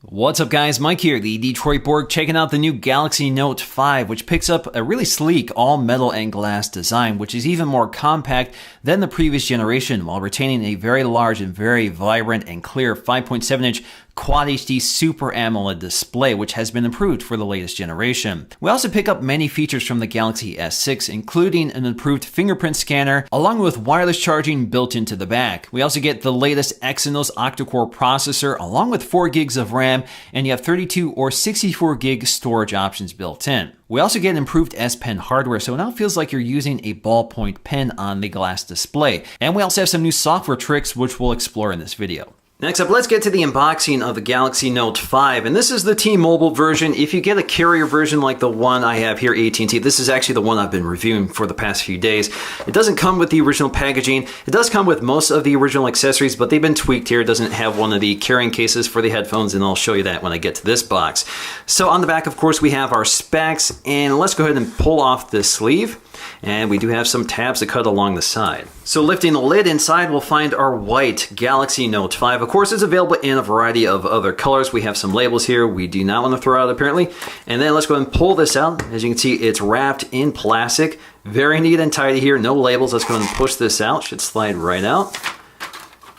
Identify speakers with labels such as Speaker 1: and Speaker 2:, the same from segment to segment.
Speaker 1: What's up guys, Mike here, the Detroit Borg, checking out the new Galaxy Note 5, which picks up a really sleek all metal and glass design, which is even more compact than the previous generation, while retaining a very large and very vibrant and clear 5.7-inch Quad HD Super AMOLED display, which has been improved for the latest generation. We also pick up many features from the Galaxy S6, including an improved fingerprint scanner, along with wireless charging built into the back. We also get the latest Exynos octa-core processor, along with 4 gigs of RAM, and you have 32 or 64 gig storage options built in. We also get improved S Pen hardware, so it now feels like you're using a ballpoint pen on the glass display. And we also have some new software tricks, which we'll explore in this video. Next up, let's get to the unboxing of the Galaxy Note 5, and this is the T-Mobile version. If you get a carrier version like the one I have here, AT&T, this is actually the one I've been reviewing for the past few days. It doesn't come with the original packaging. It does come with most of the original accessories, but they've been tweaked here. It doesn't have one of the carrying cases for the headphones, and I'll show you that when I get to this box. So on the back, of course, we have our specs, and let's go ahead and pull off this sleeve. And we do have some tabs that cut along the side. So lifting the lid, inside we'll find our white Galaxy Note 5. Of course, it's available in a variety of other colors. We have some labels here we do not want to throw out apparently. And then let's go ahead and pull this out. As you can see, it's wrapped in plastic. Very neat and tidy here, no labels. Let's go ahead and push this out. Should slide right out.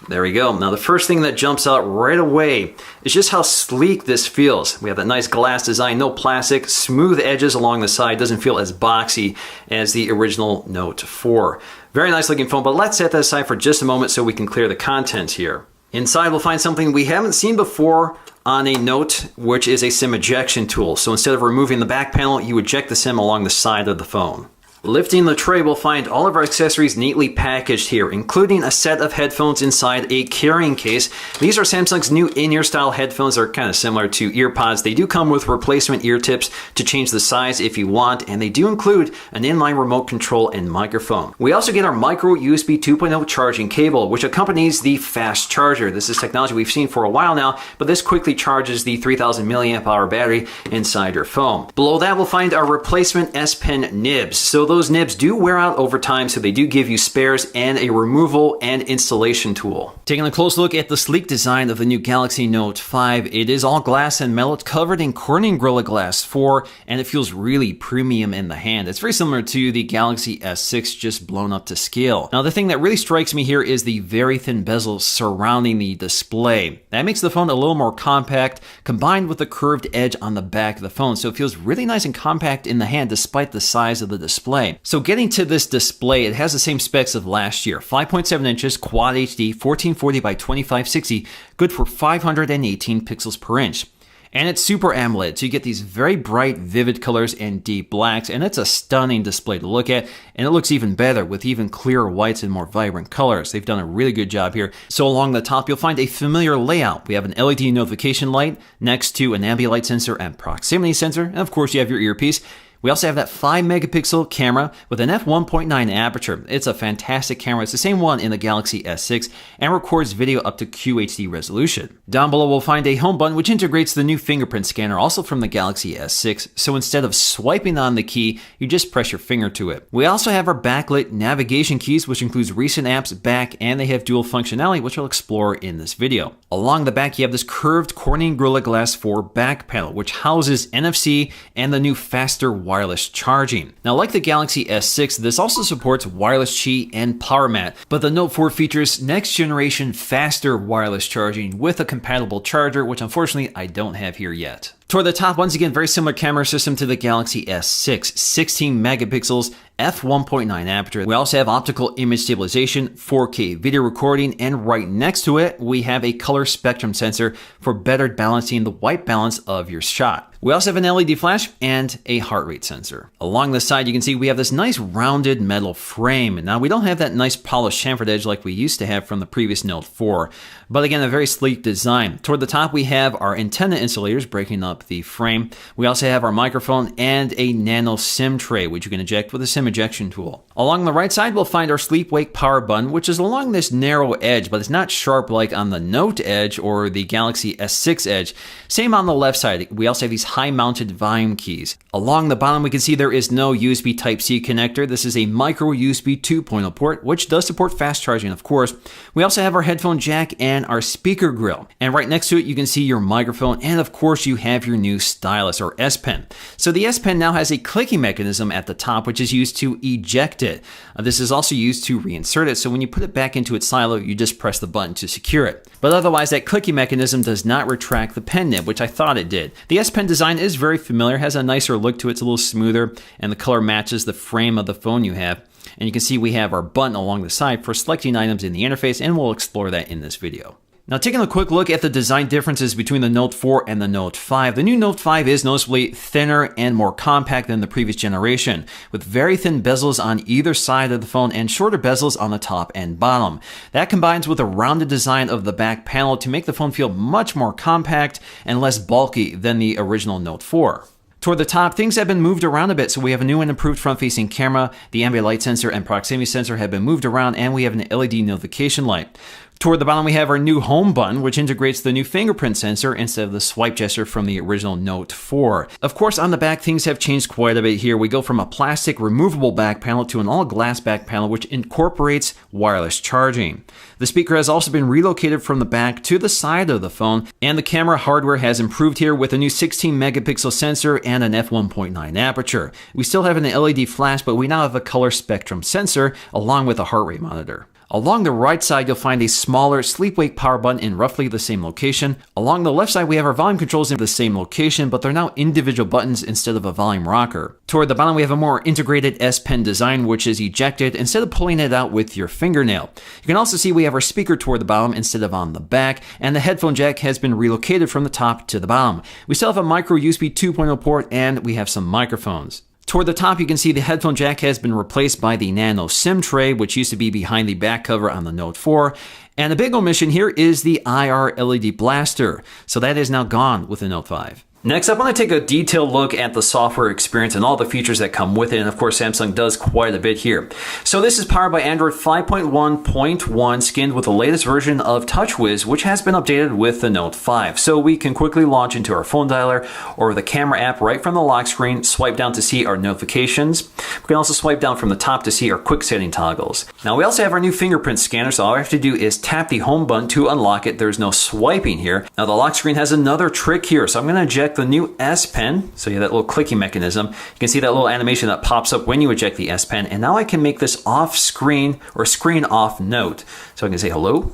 Speaker 1: There we go. Now the first thing that jumps out right away is just how sleek this feels. We have that nice glass design, no plastic, smooth edges along the side, doesn't feel as boxy as the original Note 4. Very nice looking phone, but let's set that aside for just a moment so we can clear the contents here. Inside we'll find something we haven't seen before on a Note, which is a SIM ejection tool. So instead of removing the back panel, you eject the SIM along the side of the phone. Lifting the tray, we'll find all of our accessories neatly packaged here, including a set of headphones inside a carrying case. These are Samsung's new in-ear style headphones. They're kind of similar to EarPods. They do come with replacement ear tips to change the size if you want, and they do include an inline remote control and microphone. We also get our micro USB 2.0 charging cable, which accompanies the fast charger. This is technology we've seen for a while now, but this quickly charges the 3000 milliamp hour battery inside your phone. Below that, we'll find our replacement S Pen nibs. So those nibs do wear out over time, so they do give you spares and a removal and installation tool. Taking a close look at the sleek design of the new Galaxy Note 5, it is all glass and metal. It's covered in Corning Gorilla Glass 4, and it feels really premium in the hand. It's very similar to the Galaxy S6, just blown up to scale. Now, the thing that really strikes me here is the very thin bezel surrounding the display. That makes the phone a little more compact, combined with the curved edge on the back of the phone, so it feels really nice and compact in the hand despite the size of the display. So getting to this display, it has the same specs of last year. 5.7 inches, Quad HD, 1440 by 2560, good for 518 pixels per inch. And it's Super AMOLED, so you get these very bright, vivid colors and deep blacks, and it's a stunning display to look at, and it looks even better with even clearer whites and more vibrant colors. They've done a really good job here. So along the top, you'll find a familiar layout. We have an LED notification light next to an ambient light sensor and proximity sensor, and of course you have your earpiece. We also have that 5 megapixel camera with an f1.9 aperture. It's a fantastic camera. It's the same one in the Galaxy S6 and records video up to QHD resolution. Down below we'll find a home button which integrates the new fingerprint scanner, also from the Galaxy S6. So instead of swiping on the key, you just press your finger to it. We also have our backlit navigation keys, which includes recent apps, back, and they have dual functionality, which I'll explore in this video. Along the back, you have this curved Corning Gorilla Glass 4 back panel, which houses NFC and the new faster wireless charging. Now, like the Galaxy S6, this also supports wireless Qi and power mat, but the Note 4 features next generation faster wireless charging with a compatible charger, which unfortunately I don't have here yet. Toward the top, once again, very similar camera system to the Galaxy S6, 16 megapixels, f1.9 aperture. We also have optical image stabilization, 4K video recording, and right next to it, we have a color spectrum sensor for better balancing the white balance of your shot. We also have an LED flash and a heart rate sensor. Along the side, you can see we have this nice rounded metal frame. Now, we don't have that nice polished chamfered edge like we used to have from the previous Note 4, but again, a very sleek design. Toward the top, we have our antenna insulators breaking up up the frame. We also have our microphone and a nano SIM tray, which you can eject with a SIM ejection tool. Along the right side, we'll find our sleep-wake power button, which is along this narrow edge, but it's not sharp like on the Note Edge or the Galaxy S6 Edge. Same on the left side. We also have these high-mounted volume keys. Along the bottom, we can see there is no USB Type-C connector. This is a micro USB 2.0 port, which does support fast charging, of course. We also have our headphone jack and our speaker grill. And right next to it, you can see your microphone, and of course, you have your new stylus or S Pen. So the S Pen now has a clicking mechanism at the top, which is used to eject it. This is also used to reinsert it. So when you put it back into its silo, you just press the button to secure it. But otherwise, that clicking mechanism does not retract the pen nib, which I thought it did. The S Pen design is very familiar, has a nicer look to it. It's a little smoother, and the color matches the frame of the phone you have. And you can see we have our button along the side for selecting items in the interface, and we'll explore that in this video. Now, taking a quick look at the design differences between the Note 4 and the Note 5. The new Note 5 is noticeably thinner and more compact than the previous generation, with very thin bezels on either side of the phone and shorter bezels on the top and bottom. That combines with a rounded design of the back panel to make the phone feel much more compact and less bulky than the original Note 4. Toward the top, things have been moved around a bit, so we have a new and improved front-facing camera. The ambient light sensor and proximity sensor have been moved around, and we have an LED notification light. Toward the bottom, we have our new home button, which integrates the new fingerprint sensor instead of the swipe gesture from the original Note 4. Of course, on the back, things have changed quite a bit here. We go from a plastic removable back panel to an all-glass back panel, which incorporates wireless charging. The speaker has also been relocated from the back to the side of the phone, and the camera hardware has improved here with a new 16-megapixel sensor and an f1.9 aperture. We still have an LED flash, but we now have a color spectrum sensor along with a heart rate monitor. Along the right side, you'll find a smaller sleep-wake power button in roughly the same location. Along the left side, we have our volume controls in the same location, but they're now individual buttons instead of a volume rocker. Toward the bottom, we have a more integrated S Pen design, which is ejected instead of pulling it out with your fingernail. You can also see we have our speaker toward the bottom instead of on the back, and the headphone jack has been relocated from the top to the bottom. We still have a micro USB 2.0 port, and we have some microphones. Toward the top, you can see the headphone jack has been replaced by the nano SIM tray, which used to be behind the back cover on the Note 4. And the big omission here is the IR LED blaster. So that is now gone with the Note 5. Next up, I want to take a detailed look at the software experience and all the features that come with it. And of course, Samsung does quite a bit here. So this is powered by Android 5.1.1, skinned with the latest version of TouchWiz, which has been updated with the Note 5. So we can quickly launch into our phone dialer or the camera app right from the lock screen, swipe down to see our notifications. We can also swipe down from the top to see our quick setting toggles. Now we also have our new fingerprint scanner, so all I have to do is tap the home button to unlock it. There's no swiping here. Now the lock screen has another trick here, so I'm going to eject the new S Pen. So you have that little clicking mechanism. You can see that little animation that pops up when you eject the S Pen. And now I can make this off screen or screen off note. So I can say hello.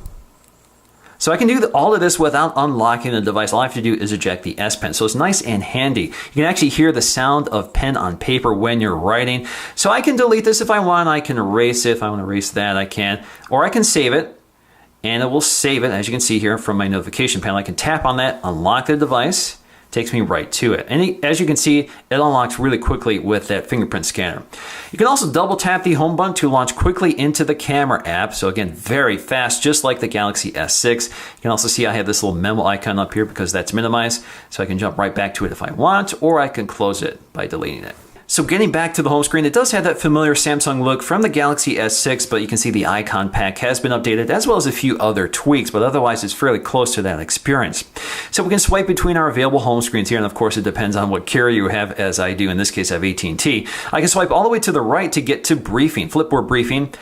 Speaker 1: So I can do all of this without unlocking the device. All I have to do is eject the S Pen. So it's nice and handy. You can actually hear the sound of pen on paper when you're writing. So I can delete this if I want. I can erase it. If I want to erase that, I can. Or I can save it. And it will save it, as you can see here from my notification panel. I can tap on that, unlock the device. Takes me right to it. And as you can see, it unlocks really quickly with that fingerprint scanner. You can also double tap the home button to launch quickly into the camera app. So again, very fast, just like the Galaxy S6. You can also see I have this little memo icon up here because that's minimized. So I can jump right back to it if I want, or I can close it by deleting it. So getting back to the home screen, it does have that familiar Samsung look from the Galaxy S6, but you can see the icon pack has been updated as well as a few other tweaks, but otherwise it's fairly close to that experience. So we can swipe between our available home screens here, and of course it depends on what carrier you have, as I do. In this case, I have AT&T. I can swipe all the way to the right to get to briefing, Flipboard briefing.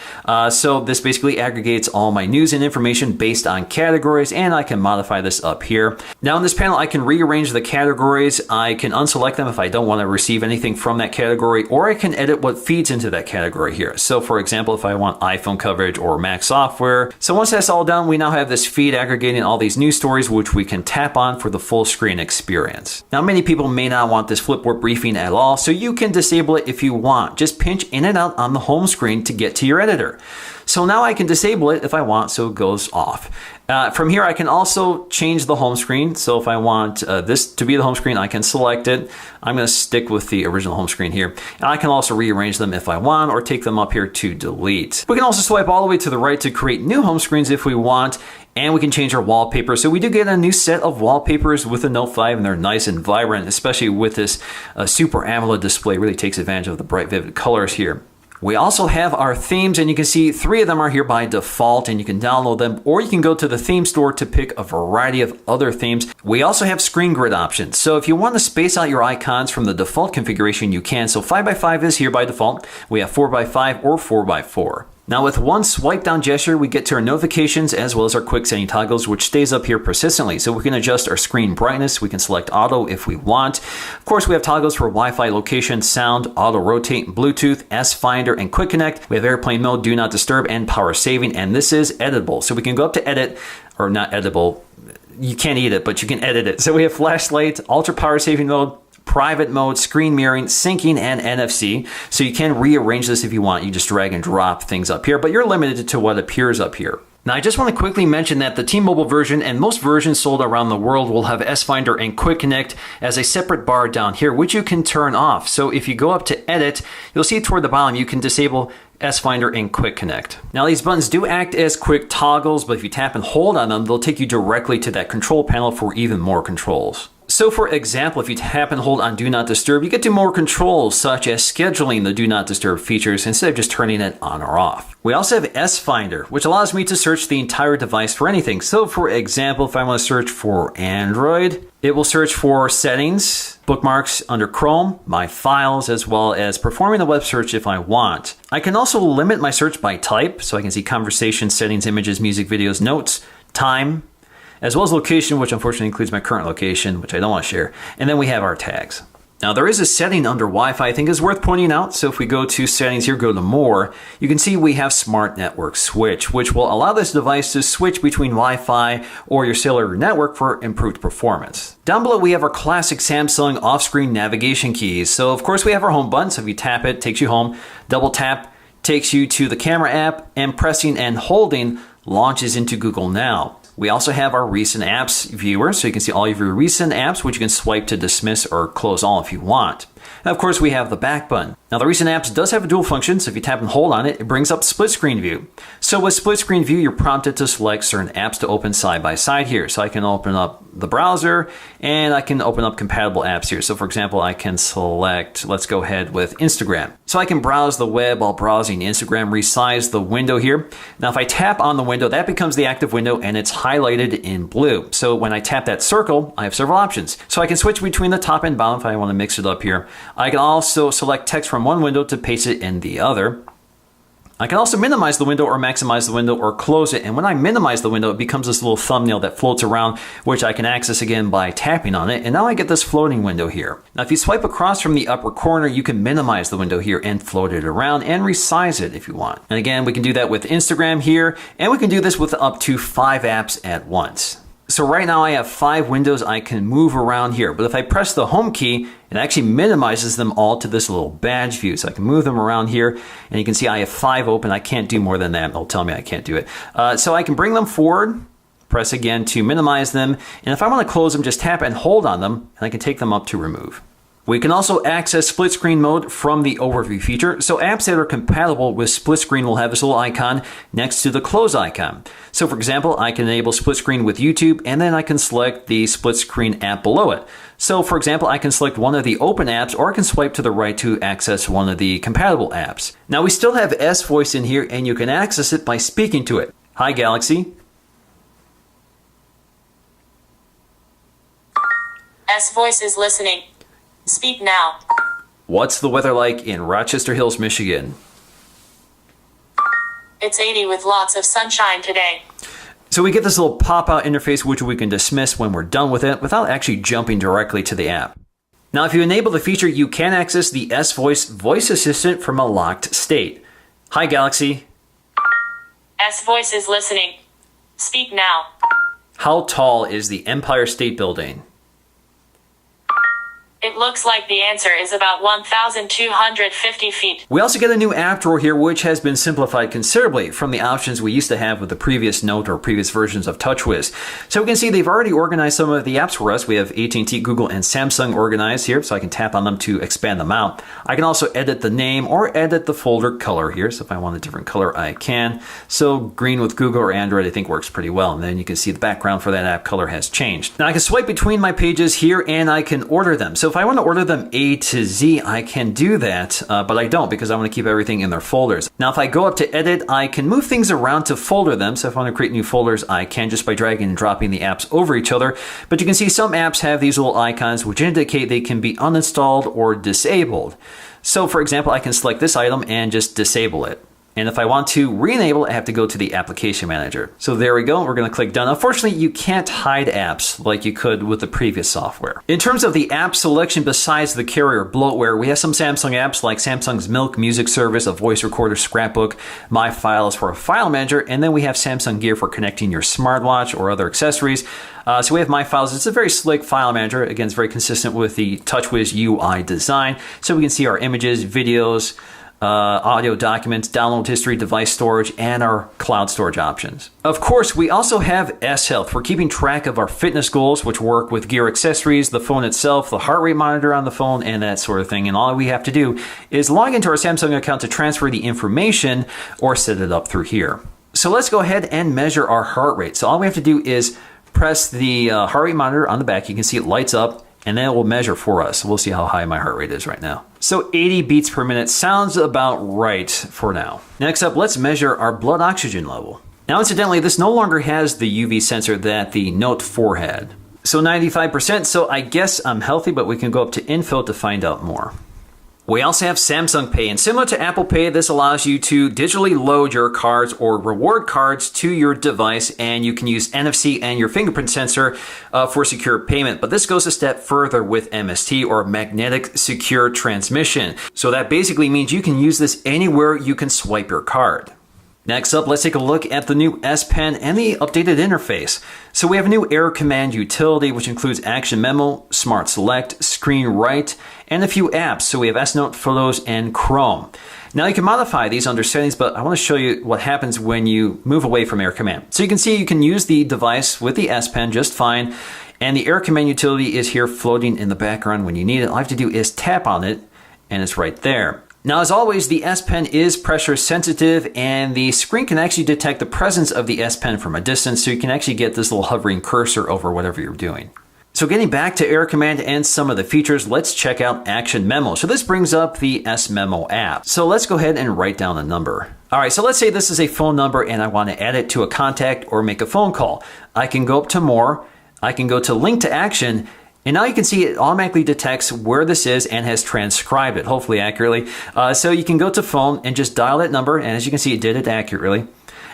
Speaker 1: So this basically aggregates all my news and information based on categories, and I can modify this up here. Now in this panel, I can rearrange the categories. I can unselect them if I don't want to receive anything from that category, or I can edit what feeds into that category here. So for example, if I want iPhone coverage or Mac software. So once that's all done, we now have this feed aggregating all these news stories, which we can tap on for the full screen experience. Now, many people may not want this Flipboard briefing at all, so you can disable it if you want. Just pinch in and out on the home screen to get to your editor. So now I can disable it if I want, so it goes off. From here, I can also change the home screen. So if I want this to be the home screen, I can select it. I'm going to stick with the original home screen here. And I can also rearrange them if I want, or take them up here to delete. We can also swipe all the way to the right to create new home screens if we want. And we can change our wallpaper. So we do get a new set of wallpapers with the Note 5, and they're nice and vibrant, especially with this Super AMOLED display. It really takes advantage of the bright, vivid colors here. We also have our themes, and you can see 3 of them are here by default, and you can download them, or you can go to the theme store to pick a variety of other themes. We also have screen grid options. So if you want to space out your icons from the default configuration, you can. So 5x5 is here by default. We have 4x5 or 4x4. Now with one swipe down gesture, we get to our notifications as well as our quick setting toggles, which stays up here persistently. So we can adjust our screen brightness. We can select auto if we want. Of course, we have toggles for Wi-Fi location, sound, auto rotate, Bluetooth, S Finder, and quick connect. We have airplane mode, do not disturb, and power saving. And this is editable. So we can go up to edit, or not editable. You can't eat it, but you can edit it. So we have flashlight, ultra power saving mode, private mode, screen mirroring, syncing, and NFC. So you can rearrange this if you want. You just drag and drop things up here, but you're limited to what appears up here. Now, I just want to quickly mention that the T-Mobile version and most versions sold around the world will have S-Finder and Quick Connect as a separate bar down here, which you can turn off. So if you go up to Edit, you'll see toward the bottom, you can disable S-Finder and Quick Connect. Now, these buttons do act as quick toggles, but if you tap and hold on them, they'll take you directly to that control panel for even more controls. So for example, if you tap and hold on Do Not Disturb, you get to more controls such as scheduling the Do Not Disturb features instead of just turning it on or off. We also have S-Finder, which allows me to search the entire device for anything. So for example, if I want to search for Android, it will search for settings, bookmarks under Chrome, my files, as well as performing a web search if I want. I can also limit my search by type, so I can see conversation, settings, images, music, videos, notes, time, as well as location, which unfortunately includes my current location, which I don't want to share. And then we have our tags. Now there is a setting under Wi-Fi I think is worth pointing out. So if we go to settings here, go to more, you can see we have smart network switch, which will allow this device to switch between Wi-Fi or your cellular network for improved performance. Down below we have our classic Samsung off-screen navigation keys. So of course we have our home button. So if you tap it, it takes you home. Double tap takes you to the camera app, and pressing and holding launches into Google Now. We also have our recent apps viewer, so you can see all of your recent apps, which you can swipe to dismiss or close all if you want. And of course, we have the back button. Now, the recent apps does have a dual function, so if you tap and hold on it, it brings up split screen view. So with split screen view, you're prompted to select certain apps to open side by side here. So I can open up the browser, and I can open up compatible apps here. So for example, I can select, let's go ahead with Instagram. So I can browse the web while browsing Instagram, resize the window here. Now, if I tap on the window, that becomes the active window, and it's highlighted in blue. So when I tap that circle, I have several options. So I can switch between the top and bottom if I want to mix it up here. I can also select text from one window to paste it in the other. I can also minimize the window or maximize the window or close it. And when I minimize the window, it becomes this little thumbnail that floats around, which I can access again by tapping on it. And now I get this floating window here. Now, if you swipe across from the upper corner, you can minimize the window here and float it around and resize it if you want. And again, we can do that with Instagram here, and we can do this with up to 5 apps at once. So right now I have 5 windows I can move around here, but if I press the home key, it actually minimizes them all to this little badge view. So I can move them around here, and you can see I have 5 open. I can't do more than that. It'll tell me I can't do it. So I can bring them forward, press again to minimize them, and if I want to close them, just tap and hold on them, and I can take them up to remove. We can also access split screen mode from the overview feature. So apps that are compatible with split screen will have this little icon next to the close icon. So for example, I can enable split screen with YouTube, and then I can select the split screen app below it. So for example, I can select one of the open apps, or I can swipe to the right to access one of the compatible apps. Now we still have S Voice in here, and you can access it by speaking to it. Hi Galaxy.
Speaker 2: S Voice is listening. Speak now.
Speaker 1: What's the weather like in Rochester Hills, Michigan?
Speaker 2: It's 80 with lots of sunshine today.
Speaker 1: So we get this little pop-out interface which we can dismiss when we're done with it without actually jumping directly to the app. Now if you enable the feature, you can access the S Voice voice assistant from a locked state. Hi Galaxy.
Speaker 2: S Voice is listening. Speak now.
Speaker 1: How tall is the Empire State Building?
Speaker 2: It looks like the answer is about 1,250 feet.
Speaker 1: We also get a new app drawer here, which has been simplified considerably from the options we used to have with the previous Note or previous versions of TouchWiz. So we can see they've already organized some of the apps for us. We have AT&T, Google, and Samsung organized here, so I can tap on them to expand them out. I can also edit the name or edit the folder color here. So if I want a different color, I can. So green with Google or Android, I think works pretty well. And then you can see the background for that app color has changed. Now I can swipe between my pages here and I can order them. So if I want to order them A to Z, I can do that, but I don't because I want to keep everything in their folders. Now if I go up to edit, I can move things around to folder them. So if I want to create new folders, I can just by dragging and dropping the apps over each other. But you can see some apps have these little icons which indicate they can be uninstalled or disabled. So for example, I can select this item and just disable it. And if I want to re-enable it, I have to go to the application manager. So there we go. We're going to click done. Unfortunately, you can't hide apps like you could with the previous software. In terms of the app selection, besides the carrier bloatware, we have some Samsung apps like Samsung's Milk Music Service, a voice recorder, scrapbook, My Files for a file manager, and then we have Samsung Gear for connecting your smartwatch or other accessories. So we have My Files. It's a very slick file manager. Again, it's very consistent with the TouchWiz UI design. So we can see our images, videos, audio documents, download history, device storage, and our cloud storage options. Of course, we also have S Health for keeping track of our fitness goals, which work with gear accessories, the phone itself, the heart rate monitor on the phone, and that sort of thing. And all we have to do is log into our Samsung account to transfer the information or set it up through here. So let's go ahead and measure our heart rate. So all we have to do is press the heart rate monitor on the back. You can see it lights up, and then it will measure for us. We'll see how high my heart rate is right now. So 80 beats per minute sounds about right for now. Next up, let's measure our blood oxygen level. Now, incidentally, this no longer has the UV sensor that the Note 4 had. So 95%, so I guess I'm healthy, but we can go up to info to find out more. We also have Samsung Pay, and similar to Apple Pay, this allows you to digitally load your cards or reward cards to your device, and you can use NFC and your fingerprint sensor for secure payment. But this goes a step further with MST, or Magnetic Secure Transmission. So that basically means you can use this anywhere you can swipe your card. Next up, let's take a look at the new S Pen and the updated interface. So we have a new error command utility, which includes Action Memo, Smart Select, Screen Write, and a few apps. So we have S Note, Photos, and Chrome. Now you can modify these under settings, but I want to show you what happens when you move away from error command. So you can see you can use the device with the S Pen just fine, and the error command utility is here floating in the background when you need it. All I have to do is tap on it, and it's right there. Now, as always, the S Pen is pressure sensitive, and the screen can actually detect the presence of the S Pen from a distance, so you can actually get this little hovering cursor over whatever you're doing. So getting back to error command and some of the features, let's check out Action Memo. So this brings up the S Memo app. So let's go ahead and write down a number. All right, so let's say this is a phone number and I want to add it to a contact or make a phone call. I can go up to More, I can go to Link to Action, and now you can see it automatically detects where this is and has transcribed it, hopefully accurately. So you can go to phone and just dial that number, and as you can see, it did it accurately.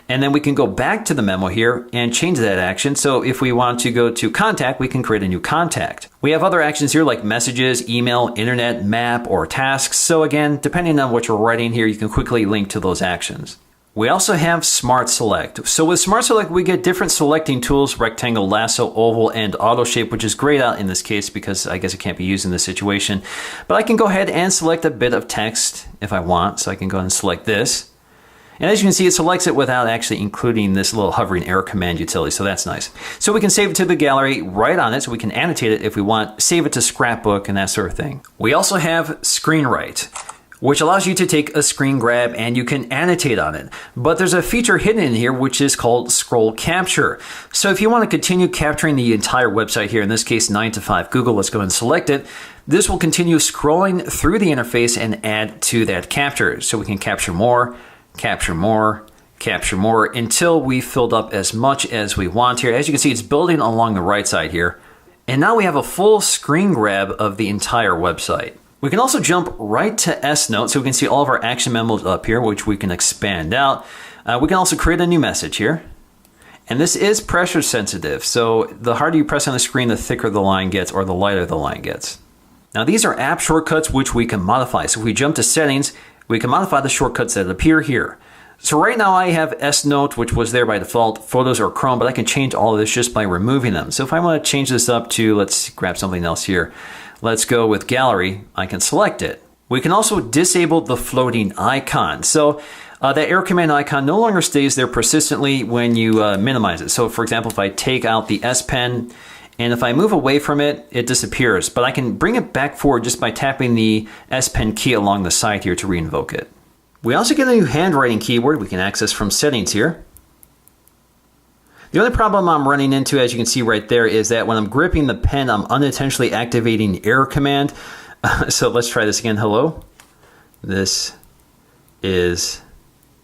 Speaker 1: And then we can go back to the memo here and change that action. So if we want to go to contact, we can create a new contact. We have other actions here like messages, email, internet, map, or tasks. So again, depending on what you're writing here, you can quickly link to those actions. We also have Smart Select. So with Smart Select, we get different selecting tools, rectangle, lasso, oval, and auto shape, which is grayed out in this case because I guess it can't be used in this situation. But I can go ahead and select a bit of text if I want. So I can go ahead and select this. And as you can see, it selects it without actually including this little hovering error command utility. So that's nice. So we can save it to the gallery right on it. So we can annotate it if we want, save it to scrapbook and that sort of thing. We also have Screen Write, which allows you to take a screen grab and you can annotate on it. But there's a feature hidden in here which is called scroll capture. So if you want to continue capturing the entire website here, in this case 9 to 5 Google, let's go ahead and select it. This will continue scrolling through the interface and add to that capture. So we can capture more, capture more, capture more until we filled up as much as we want here. As you can see, it's building along the right side here. And now we have a full screen grab of the entire website. We can also jump right to S Note so we can see all of our action memos up here, which we can expand out. We can also create a new message here. And this is pressure sensitive. So the harder you press on the screen, the thicker the line gets or the lighter the line gets. Now these are app shortcuts which we can modify. So if we jump to settings, we can modify the shortcuts that appear here. So right now I have S Note, which was there by default, Photos or Chrome, but I can change all of this just by removing them. So if I want to change this up to, let's grab something else here. Let's go with Gallery. I can select it. We can also disable the floating icon. So that Air Command icon no longer stays there persistently when you minimize it. So for example, if I take out the S Pen and if I move away from it, it disappears. But I can bring it back forward just by tapping the S Pen key along the side here to reinvoke it. We also get a new handwriting keyboard we can access from settings here. The only problem I'm running into, as you can see right there, is that when I'm gripping the pen, I'm unintentionally activating Air Command. So let's try this again. Hello. This is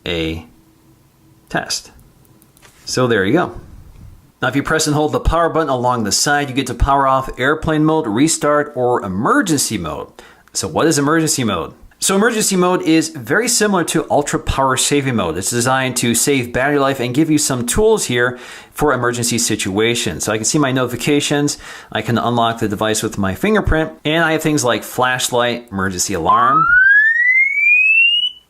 Speaker 1: a test. So there you go. Now if you press and hold the power button along the side, you get to power off airplane mode, restart, or emergency mode. So what is emergency mode? So emergency mode is very similar to ultra power saving mode. It's designed to save battery life and give you some tools here for emergency situations. So I can see my notifications, I can unlock the device with my fingerprint, and I have things like flashlight, emergency alarm.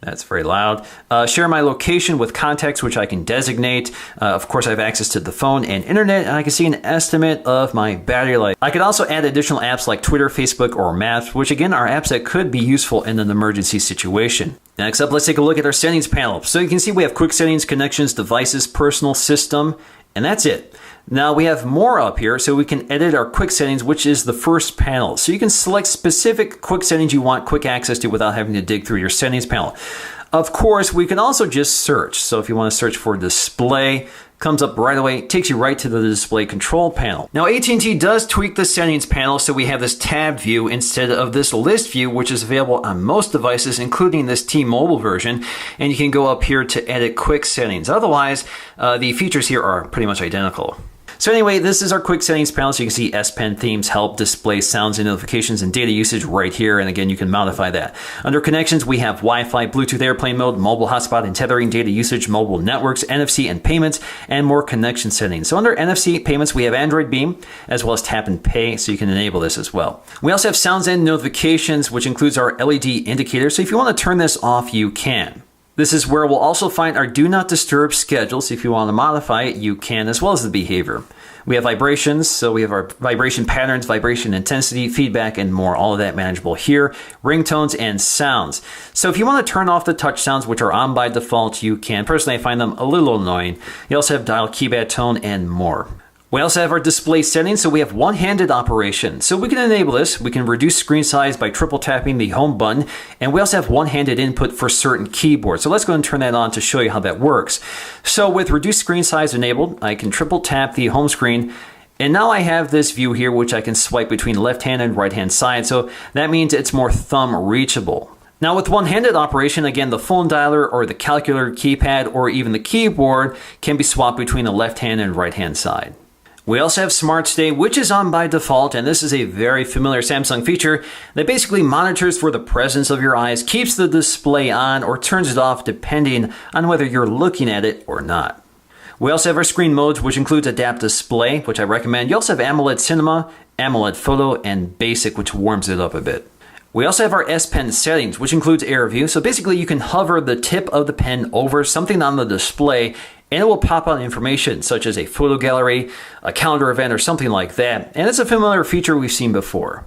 Speaker 1: That's very loud. Share my location with contacts, which I can designate. Of course, I have access to the phone and internet, and I can see an estimate of my battery life. I could also add additional apps like Twitter, Facebook, or Maps, which again are apps that could be useful in an emergency situation. Next up, let's take a look at our settings panel. So you can see we have quick settings, connections, devices, personal system, and that's it. Now we have more up here, so we can edit our quick settings, which is the first panel. So you can select specific quick settings you want quick access to without having to dig through your settings panel. Of course, we can also just search. So if you want to search for display, comes up right away, takes you right to the display control panel. Now AT&T does tweak the settings panel so we have this tab view instead of this list view, which is available on most devices, including this T-Mobile version, and you can go up here to edit quick settings. Otherwise, the features here are pretty much identical. So anyway, this is our quick settings panel. So you can see S Pen, themes, help, display, sounds and notifications, and data usage right here. And again, you can modify that. Under connections, we have Wi-Fi, Bluetooth airplane mode, mobile hotspot and tethering, data usage, mobile networks, NFC and payments, and more connection settings. So under NFC payments, we have Android Beam, as well as tap and pay. So you can enable this as well. We also have sounds and notifications, which includes our LED indicator. So if you want to turn this off, you can. This is where we'll also find our do not disturb schedule. So if you want to modify it, you can, as well as the behavior. We have vibrations, so we have our vibration patterns, vibration intensity, feedback, and more. All of that manageable here. Ringtones and sounds. So if you want to turn off the touch sounds, which are on by default, you can. Personally, I find them a little annoying. You also have dial keypad tone and more. We also have our display settings, so we have one-handed operation. So we can enable this. We can reduce screen size by triple tapping the home button, and we also have one-handed input for certain keyboards. So let's go and turn that on to show you how that works. So with reduced screen size enabled, I can triple tap the home screen, and now I have this view here, which I can swipe between left hand and right hand side. So that means it's more thumb reachable. Now with one-handed operation, again, the phone dialer or the calculator keypad or even the keyboard can be swapped between the left hand and right hand side. We also have Smart Stay, which is on by default, and this is a very familiar Samsung feature that basically monitors for the presence of your eyes, keeps the display on, or turns it off depending on whether you're looking at it or not. We also have our screen modes, which includes Adapt Display, which I recommend. You also have AMOLED Cinema, AMOLED Photo, and Basic, which warms it up a bit. We also have our S Pen settings, which includes Air View. So basically you can hover the tip of the pen over something on the display and it will pop out information such as a photo gallery, a calendar event, or something like that. And it's a familiar feature we've seen before.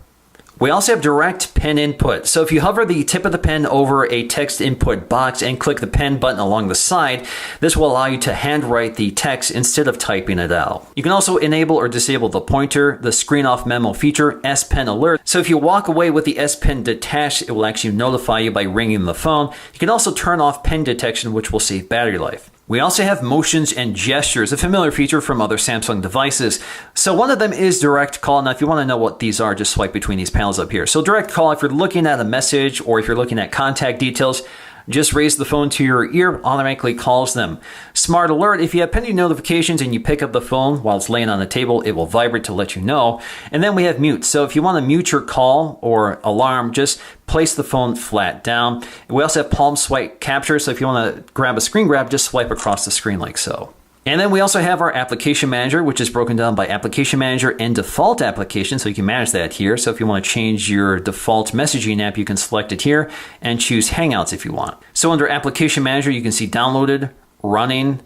Speaker 1: We also have direct pen input. So if you hover the tip of the pen over a text input box and click the pen button along the side, this will allow you to handwrite the text instead of typing it out. You can also enable or disable the pointer, the screen off memo feature, S Pen alert. So if you walk away with the S Pen detached, it will actually notify you by ringing the phone. You can also turn off pen detection, which will save battery life. We also have motions and gestures, a familiar feature from other Samsung devices. So one of them is direct call. Now, if you want to know what these are, just swipe between these panels up here. So direct call, if you're looking at a message or if you're looking at contact details, just raise the phone to your ear, automatically calls them. Smart alert, if you have pending notifications and you pick up the phone while it's laying on the table, it will vibrate to let you know. And then we have mute. So if you want to mute your call or alarm, just place the phone flat down. We also have palm swipe capture. So if you want to grab a screen grab, just swipe across the screen like so. And then we also have our application manager, which is broken down by application manager and default application. So you can manage that here. So if you want to change your default messaging app, you can select it here and choose Hangouts if you want. So under application manager, you can see downloaded, running,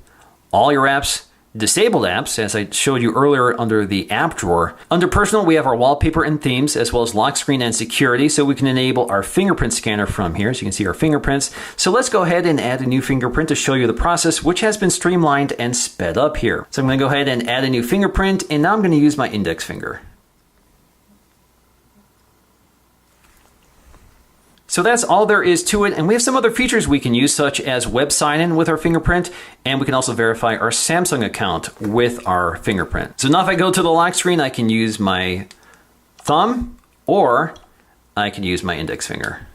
Speaker 1: all your apps, disabled apps, as I showed you earlier under the app drawer. Under personal, we have our wallpaper and themes, as well as lock screen and security. So we can enable our fingerprint scanner from here. So you can see our fingerprints. So let's go ahead and add a new fingerprint to show you the process, which has been streamlined and sped up here. So I'm going to go ahead and add a new fingerprint, and now I'm going to use my index finger. So that's all there is to it, and we have some other features we can use, such as web sign-in with our fingerprint, and we can also verify our Samsung account with our fingerprint. So now if I go to the lock screen, I can use my thumb, or I can use my index finger.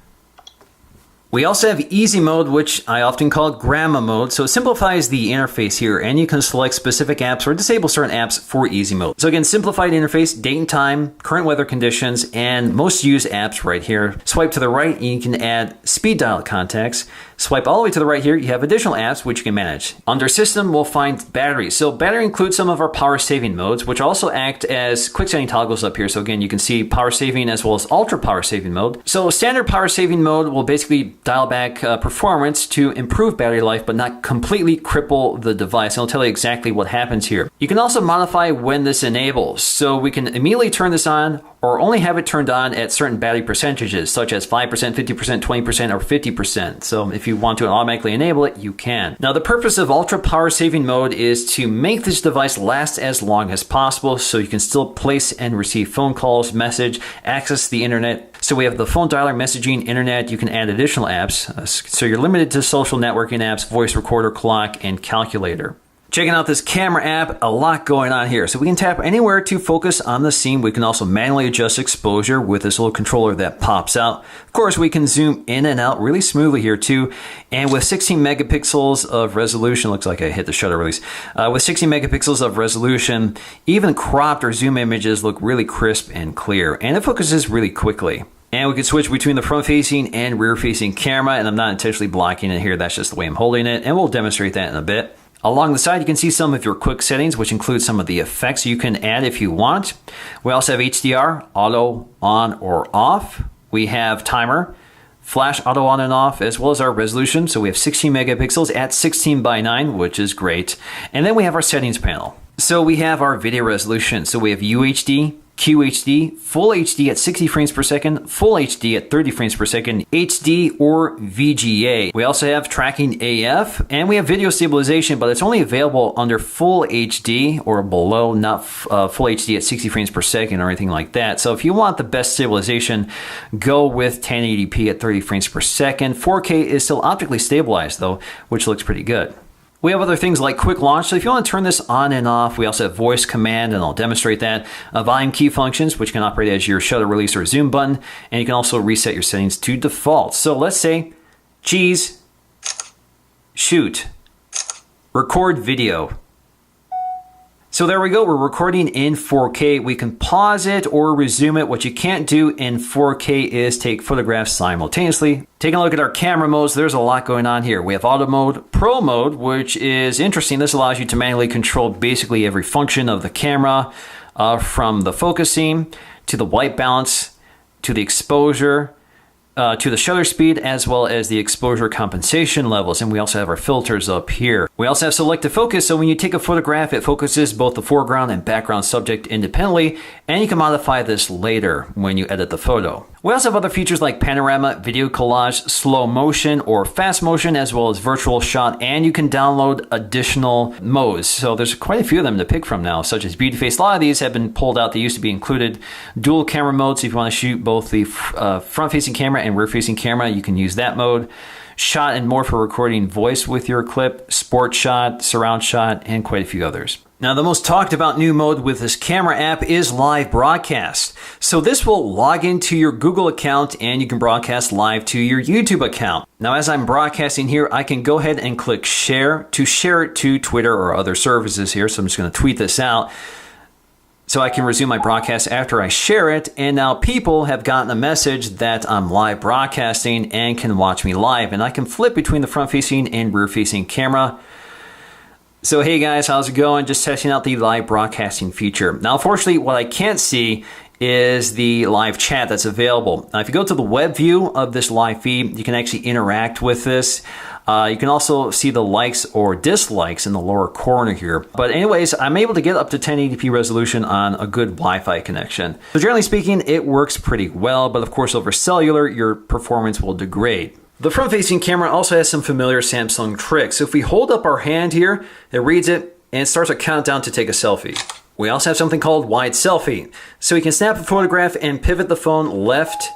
Speaker 1: We also have easy mode, which I often call grandma mode. So it simplifies the interface here, and you can select specific apps or disable certain apps for easy mode. So again, simplified interface, date and time, current weather conditions, and most used apps right here. Swipe to the right, and you can add speed dial contacts. Swipe all the way to the right here, you have additional apps which you can manage. Under system, we'll find battery. So battery includes some of our power saving modes, which also act as quick setting toggles up here. So again, you can see power saving as well as ultra power saving mode. So standard power saving mode will basically dial back performance to improve battery life, but not completely cripple the device. And I'll tell you exactly what happens here. You can also modify when this enables. So we can immediately turn this on or only have it turned on at certain battery percentages, such as 5%, 50%, 20%, or 50%. So if you want to automatically enable it, you can. Now, the purpose of ultra power saving mode is to make this device last as long as possible, so you can still place and receive phone calls, message, access the internet. So we have the phone dialer, messaging, internet. You can add additional apps. So you're limited to social networking apps, voice recorder, clock, and calculator. Checking out this camera app, a lot going on here. So we can tap anywhere to focus on the scene. We can also manually adjust exposure with this little controller that pops out. Of course, we can zoom in and out really smoothly here too. And with 16 megapixels of resolution, looks like I hit the shutter release. With 16 megapixels of resolution, even cropped or zoom images look really crisp and clear. And it focuses really quickly. And we can switch between the front-facing and rear-facing camera. And I'm not intentionally blocking it here. That's just the way I'm holding it. And we'll demonstrate that in a bit. Along the side, you can see some of your quick settings, which include some of the effects you can add if you want. We also have HDR, auto, on or off. We have timer, flash auto on and off, as well as our resolution. So we have 16 megapixels at 16:9, which is great. And then we have our settings panel. So we have our video resolution. So we have UHD, QHD, Full HD at 60 frames per second, Full HD at 30 frames per second, HD or VGA. We also have tracking AF, and we have video stabilization, but it's only available under Full HD or below, not Full HD at 60 frames per second or anything like that. So if you want the best stabilization, go with 1080p at 30 frames per second. 4K is still optically stabilized though, which looks pretty good. We have other things like quick launch. So if you want to turn this on and off, we also have voice command, and I'll demonstrate that. Volume key functions, which can operate as your shutter release or zoom button. And you can also reset your settings to default. So let's say, cheese, shoot, record video. So there we go, we're recording in 4K. We can pause it or resume it. What you can't do in 4K is take photographs simultaneously. Taking a look at our camera modes, there's a lot going on here. We have auto mode, pro mode, which is interesting. This allows you to manually control basically every function of the camera, from the focusing to the white balance, to the exposure, to the shutter speed, as well as the exposure compensation levels. And we also have our filters up here. We also have selective focus, so when you take a photograph, it focuses both the foreground and background subject independently, and you can modify this later when you edit the photo. We also have other features like panorama, video collage, slow motion or fast motion, as well as virtual shot, and you can download additional modes. So there's quite a few of them to pick from now, such as beauty face. A lot of these have been pulled out. They used to be included. Dual camera mode, so if you want to shoot both the front-facing camera and rear-facing camera, you can use that mode. Shot and more for recording voice with your clip, sport shot, surround shot, and quite a few others. Now, the most talked about new mode with this camera app is live broadcast. So this will log into your Google account and you can broadcast live to your YouTube account. Now, as I'm broadcasting here, I can go ahead and click share to share it to Twitter or other services here. So I'm just going to tweet this out. So I can resume my broadcast after I share it, and now people have gotten a message that I'm live broadcasting and can watch me live, and I can flip between the front-facing and rear-facing camera. So hey guys, how's it going? Just testing out the live broadcasting feature. Now unfortunately, what I can't see is the live chat that's available. Now if you go to the web view of this live feed, you can actually interact with this. You can also see the likes or dislikes in the lower corner here. But anyways, I'm able to get up to 1080p resolution on a good Wi-Fi connection. So generally speaking, it works pretty well, but of course over cellular, your performance will degrade. The front-facing camera also has some familiar Samsung tricks. So if we hold up our hand here, it reads it and it starts a countdown to take a selfie. We also have something called wide selfie. So we can snap a photograph and pivot the phone left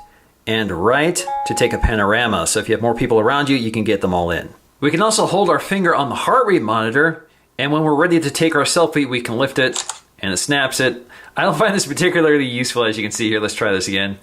Speaker 1: and right to take a panorama. So if you have more people around you, you can get them all in. We can also hold our finger on the heart rate monitor, and when we're ready to take our selfie, we can lift it and it snaps it. I don't find this particularly useful, as you can see here. Let's try this again.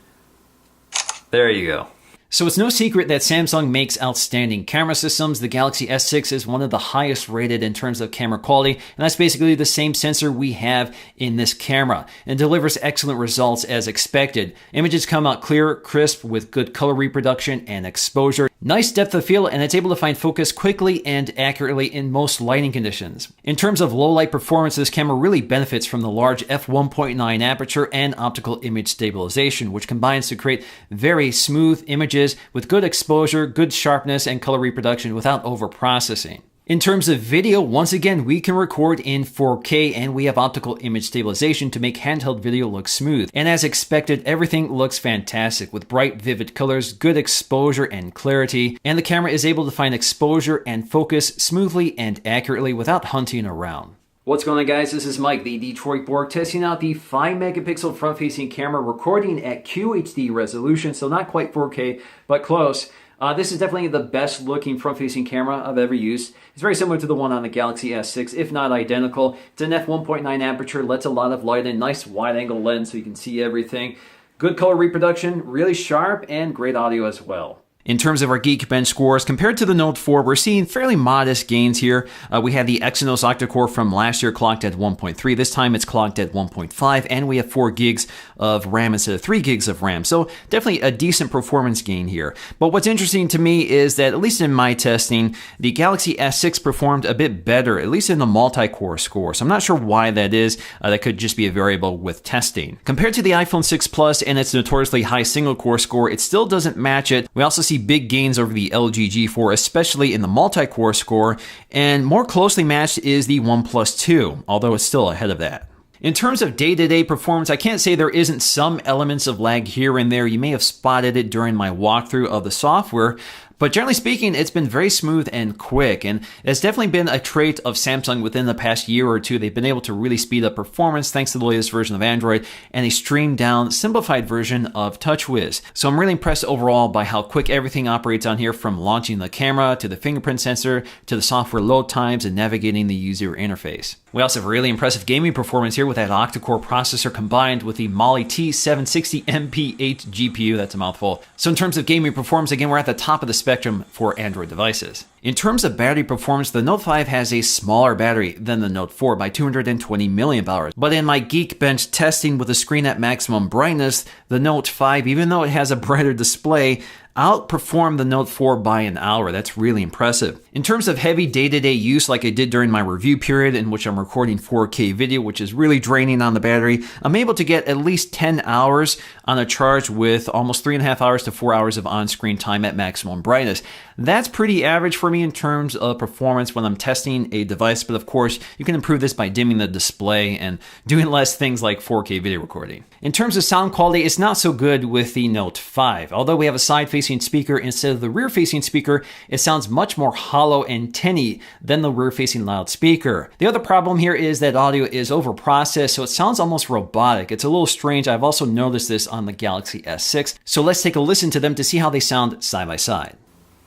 Speaker 1: There you go. So it's no secret that Samsung makes outstanding camera systems. The Galaxy S6 is one of the highest rated in terms of camera quality, and that's basically the same sensor we have in this camera, and delivers excellent results as expected. Images come out clear, crisp, with good color reproduction and exposure. Nice depth of field, and it's able to find focus quickly and accurately in most lighting conditions. In terms of low light performance, this camera really benefits from the large f1.9 aperture and optical image stabilization, which combines to create very smooth images with good exposure, good sharpness, and color reproduction without over-processing. In terms of video, once again, we can record in 4K, and we have optical image stabilization to make handheld video look smooth. And as expected, everything looks fantastic with bright, vivid colors, good exposure and clarity, and the camera is able to find exposure and focus smoothly and accurately without hunting around. What's going on, guys? This is Mike, the Detroit Borg, testing out the 5 megapixel front-facing camera, recording at QHD resolution, so not quite 4K, but close. This is definitely the best looking front-facing camera I've ever used. It's very similar to the one on the Galaxy S6, if not identical. It's an f1.9 aperture, lets a lot of light in, nice wide-angle lens so you can see everything. Good color reproduction, really sharp, and great audio as well. In terms of our Geekbench scores, compared to the Note 4, we're seeing fairly modest gains here. We have the Exynos octa-core from last year clocked at 1.3. This time it's clocked at 1.5, and we have 4 gigs of RAM instead of 3 gigs of RAM. So definitely a decent performance gain here. But what's interesting to me is that, at least in my testing, the Galaxy S6 performed a bit better, at least in the multi-core score. So I'm not sure why that is. That could just be a variable with testing. Compared to the iPhone 6 Plus and its notoriously high single-core score, it still doesn't match it. We also see big gains over the LG G4, especially in the multi-core score, and more closely matched is the OnePlus 2, although it's still ahead of that. In terms of day-to-day performance, I can't say there isn't some elements of lag here and there. You may have spotted it during my walkthrough of the software, but generally speaking, it's been very smooth and quick, and it's definitely been a trait of Samsung within the past year or two. They've been able to really speed up performance thanks to the latest version of Android and a streamed-down, simplified version of TouchWiz. So I'm really impressed overall by how quick everything operates on here, from launching the camera to the fingerprint sensor to the software load times and navigating the user interface. We also have really impressive gaming performance here with that octa-core processor combined with the Mali T760MP8 GPU. That's a mouthful. So in terms of gaming performance, again, we're at the top of the spectrum for Android devices. In terms of battery performance, the Note 5 has a smaller battery than the Note 4 by 220 milliamp hours. But in my Geekbench testing with the screen at maximum brightness, the Note 5, even though it has a brighter display, outperformed the Note 4 by an hour. That's really impressive. In terms of heavy day-to-day use, like I did during my review period in which I'm recording 4K video, which is really draining on the battery, I'm able to get at least 10 hours on a charge with almost 3.5 hours to 4 hours of on-screen time at maximum brightness. That's pretty average for me in terms of performance when I'm testing a device, but of course, you can improve this by dimming the display and doing less things like 4K video recording. In terms of sound quality, it's not so good with the Note 5. Although we have a side-facing speaker instead of the rear-facing speaker, it sounds much more hollow and tinny than the rear-facing loudspeaker. The other problem here is that audio is over-processed, so it sounds almost robotic. It's a little strange. I've also noticed this on the Galaxy S6. So let's take a listen to them to see how they sound side by side.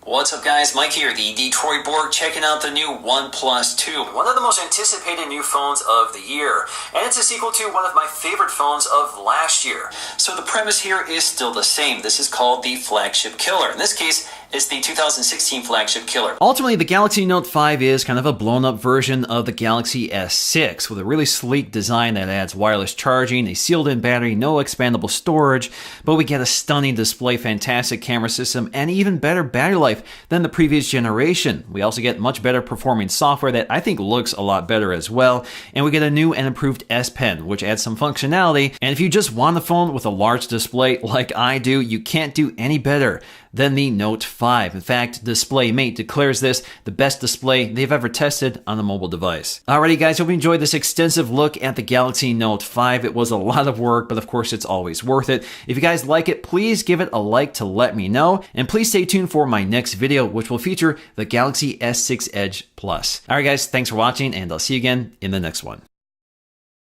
Speaker 1: What's up, guys? Mike here, the Detroit Borg, checking out the new OnePlus 2, one of the most anticipated new phones of the year, and it's a sequel to one of my favorite phones of last year. So the premise here is still the same. This is called the flagship killer. In this case,
Speaker 3: is the 2016 flagship killer.
Speaker 1: Ultimately, the Galaxy Note 5 is kind of a blown-up version of the Galaxy S6 with a really sleek design that adds wireless charging, a sealed-in battery, no expandable storage, but we get a stunning display, fantastic camera system, and even better battery life than the previous generation. We also get much better performing software that I think looks a lot better as well, and we get a new and improved S Pen, which adds some functionality, and if you just want a phone with a large display like I do, you can't do any better than the Note 5. In fact, DisplayMate declares this the best display they've ever tested on a mobile device. Alrighty guys, hope you enjoyed this extensive look at the Galaxy Note 5. It was a lot of work, but of course it's always worth it. If you guys like it, please give it a like to let me know, and please stay tuned for my next video, which will feature the Galaxy S6 Edge Plus. Alright guys, thanks for watching, and I'll see you again in the next one.